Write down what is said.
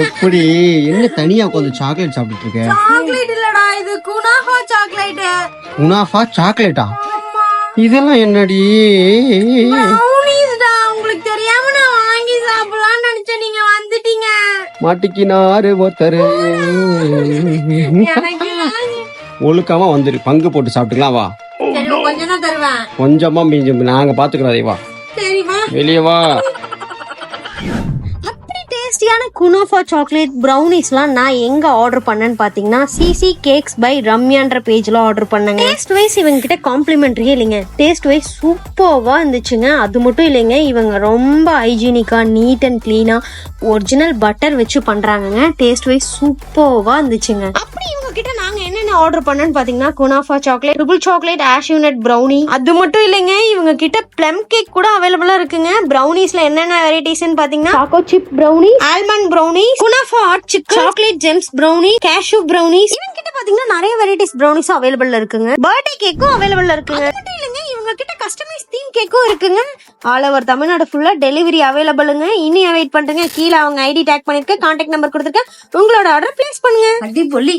எப்படி என்ன தனியா உட்காந்து சாக்லேட் சாப்பிட்டு இருக்க? சாக்லேட் இல்லடா, இது குனாஃபா சாக்லேட். குனாஃபா சாக்லேட்டா? இதெல்லாம் என்னடி? ப்ரௌனிஸ்டா, உங்களுக்கு தெரியாம நான் வாங்கி சாப்பிடலாம்னு நினைச்சேன், நீங்க வந்துட்டீங்க. மாட்டிக்கினாரு ஒருத்தரு. எனக்கு ஒழுக்கமா வந்துரு, பங்கு போட்டு சாப்பிட்டுக்கலாம். வா, சரி, கொஞ்சம் தான் தருவேன். கொஞ்சமா மிஞ்சி நாங்க பாத்துக்கிறோம். வா, சரிவா. வெளியே வா. டேஸ்டியான குனாஃபா சாக்லேட் ப்ரௌனிஸ்லாம் நான் எங்க ஆர்டர் பண்ணேன்னு பாத்தீங்கன்னா சிசி கேக்ஸ் பை ரம்யான்ற பேஜ்ல ஆர்டர் பண்ணேங்க. டேஸ்ட் வைஸ் இவங்க கிட்ட காம்ப்ளிமெண்ட்ரியே இல்லைங்க, டேஸ்ட் வைஸ் சூப்பர்வா இருந்துச்சுங்க. அது மட்டும் இல்லைங்க, இவங்க ரொம்ப ஹைஜீனிக்கா நீட் அண்ட் கிளீனா ஒரிஜினல் பட்டர் வச்சு பண்றாங்க. டேஸ்ட் வைஸ் சூப்பர்வா இருந்துச்சுங்க. அப்படி இவங்க கிட்ட நாங்க என்னென்ன ஆர்டர் பண்ணேன்னு பாத்தீங்கன்னா kunafa chocolate, triple chocolate, cashew nut brownie. அது மட்டும் இல்லைங்க, இவங்க கிட்ட பிளம் கேக் கூட அவைலபிளா இருக்குங்க. ப்ரௌனிஸ்ல என்னென்ன வெரைட்டிஸ்ன்னு பாத்தீங்கன்னா choco chip brownie, almond brownies, kunafa hot chicken, chocolate gems brownie, cashew brownies. இவங்க கிட்ட பாத்தீங்கன்னா நிறைய வெரைட்டிஸ் ப்ரௌனிஸ் அவைலபிள் இருக்குங்க. பர்த்டே கேக்கும் அவைலபிள் இருக்குங்க. அது மட்டும் இல்லைங்க, இவங்க கிட்ட கஸ்டமைஸ் தீம் கேக்கும் இருக்குங்க. ஆல் ஓவர் தமிழ்நாடு ஃபுல்லா டெலிவரி அவைலபிளுங்க. இனி வெயிட் பண்ணுங்க, கீழே அவங்க ஐடி டேக் பண்ணிருக்க, கான்டாக்ட் நம்பர் கொடுத்துருக்க, உங்களோட ஆர்டர் பிளேஸ் பண்ணுங்க. அடிப்பொலி.